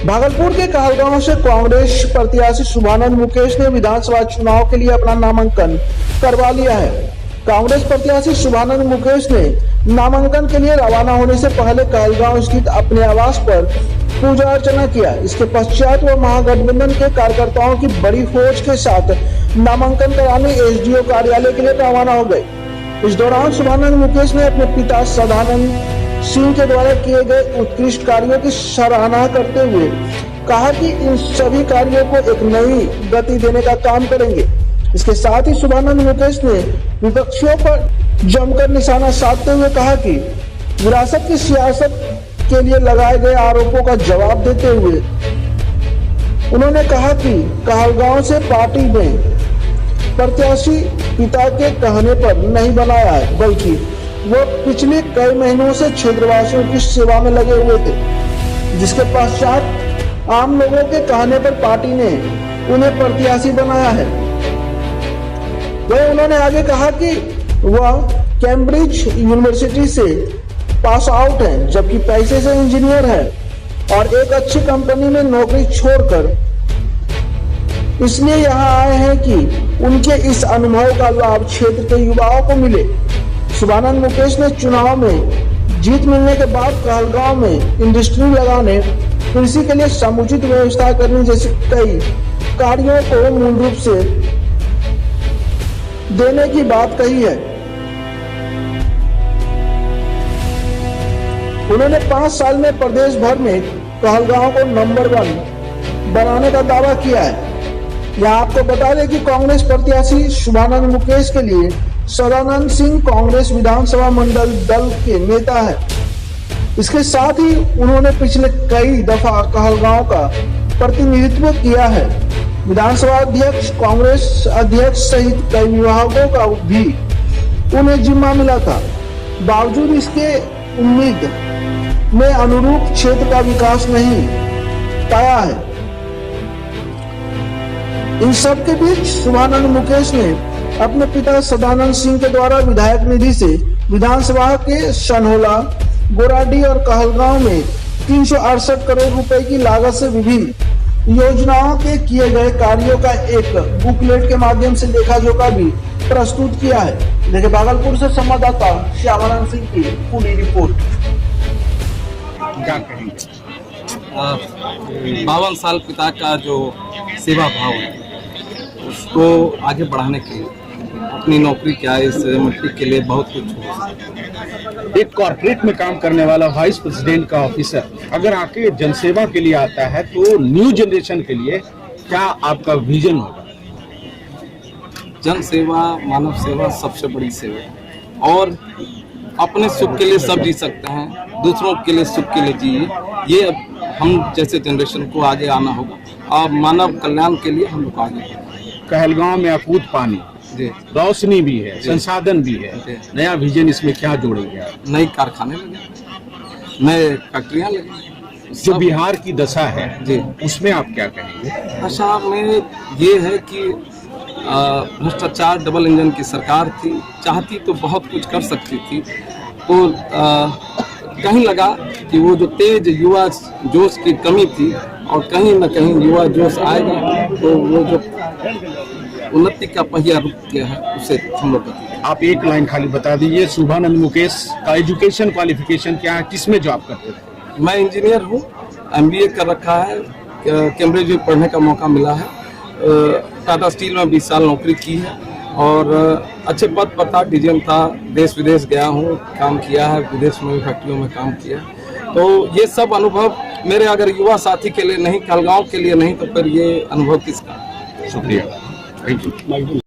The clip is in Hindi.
भागलपुर के कहलगांव से कांग्रेस प्रत्याशी शुभानंद मुकेश ने विधानसभा चुनाव के लिए अपना नामांकन करवा लिया है। कांग्रेस प्रत्याशी शुभानंद मुकेश ने नामांकन के लिए रवाना होने से पहले कहलगांव स्थित अपने आवास पर पूजा अर्चना किया। इसके पश्चात वह महागठबंधन के कार्यकर्ताओं की बड़ी फौज के साथ नामांकन कराने एसडीओ कार्यालय के लिए रवाना हो गए। इस दौरान शुभानंद मुकेश ने अपने पिता सदानंद सिंह के द्वारा किए गए उत्कृष्ट कार्यों की सराहना करते हुए कहा कि इन सभी कार्यों को एक नई गति देने का काम करेंगे। इसके साथ ही शुभानंद मुकेश ने विपक्षियों पर जमकर निशाना साधते हुए कहा कि विरासत की सियासत के लिए लगाए गए आरोपों का जवाब देते हुए उन्होंने कहा कि कहलगांव से पार्टी में प्रत्याशी पिता के कहने पर नहीं बनाया है, बल्कि वो पिछले कई महीनों से क्षेत्रवासियों की सेवा में लगे हुए थे, जिसके पश्चात आम लोगों के कहने पर पार्टी ने उन्हें प्रत्याशी बनाया है। वह उन्होंने आगे कहा कि वह कैम्ब्रिज यूनिवर्सिटी से पास आउट है, जबकि पैसे से इंजीनियर है और एक अच्छी कंपनी में नौकरी छोड़कर इसलिए यहाँ आए हैं कि उनके इस अनुभव का लाभ क्षेत्र के युवाओं को मिले। शुभानंद मुकेश ने चुनाव में जीत मिलने के बाद कहलगांव में इंडस्ट्री लगाने, कृषि के लिए समुचित व्यवस्था करने जैसे कई कार्यों को मूल रूप से देने की बात कही है। उन्होंने 5 साल में प्रदेश भर में कहलगांव को नंबर 1 बनाने का दावा किया है। यहाँ आपको बता दें कि कांग्रेस प्रत्याशी शुभानंद मुकेश के लिए सदानंद सिंह कांग्रेस विधानसभा मंडल दल के नेता है। इसके साथ ही उन्होंने पिछले कई दफा कहलगांव का प्रतिनिधित्व किया है। विधानसभा अध्यक्ष, कांग्रेस अध्यक्ष सहित कई विभागों का भी उन्हें जिम्मा मिला था। बावजूद इसके उम्मीद में अनुरूप क्षेत्र का विकास नहीं पाया है। इन सब के बीच शुभानंद मुकेश ने अपने पिता सदानंद सिंह के द्वारा विधायक निधि से विधानसभा के सनहोला, गोराडीह और कहलगांव में 368 करोड़ रुपए की लागत से विभिन्न योजनाओं के किए गए कार्यों का एक बुकलेट के माध्यम से लेखा जोखा भी प्रस्तुत किया है। देखिए भागलपुर से संवाददाता श्यामानंद सिंह की पूरी रिपोर्ट। क्या कहेंगे? 52 साल पिता का जो सेवा भाव है उसको आगे बढ़ाने के लिए अपनी नौकरी क्या इस मिट्टी के लिए बहुत कुछ हो। एक कॉर्पोरेट में काम करने वाला वाइस प्रेसिडेंट का ऑफिसर अगर आके जनसेवा के लिए आता है तो न्यू जनरेशन के लिए क्या आपका विजन होगा? जन सेवा, मानव सेवा सबसे बड़ी सेवा है और अपने सुख के लिए सब जी सकते हैं, दूसरों के लिए सुख के लिए जिए। ये हम जैसे जनरेशन को आगे आना होगा और मानव कल्याण के लिए हम लोग आगे। कहलगांव में अकूत पानी, रोशनी भी है, संसाधन भी है, नया विजन इसमें क्या जोड़ेंगे आप? नए कारखाने लगे, नए फैक्ट्रियां लगे। जो बिहार की दशा है जी, उसमें आप क्या कहेंगे? दशा में ये है कि भ्रष्टाचार, डबल इंजन की सरकार थी, चाहती तो बहुत कुछ कर सकती थी। तो कहीं लगा कि वो जो तेज युवा जोश की कमी थी और कहीं न कहीं युवा जोश आएगा तो वो जो उन्नति का पहिया रुक गया है उसे हम लोग। आप एक लाइन खाली बता दीजिए, शुभानंद मुकेश का एजुकेशन क्वालिफिकेशन क्या है, किसमें जॉब करते थे? मैं इंजीनियर हूँ, MBA कर रखा है, कैम्ब्रिज में पढ़ने का मौका मिला है, टाटा स्टील में 20 साल नौकरी की है और अच्छे पद पर था, DGM था, देश विदेश गया हूँ, काम किया है, विदेश में भी फैक्ट्रियों में काम किया। तो ये सब अनुभव मेरे अगर युवा साथी के लिए नहीं, कहलगांव के लिए नहीं, तो फिर ये अनुभव किसका? शुक्रिया, थैंक यू।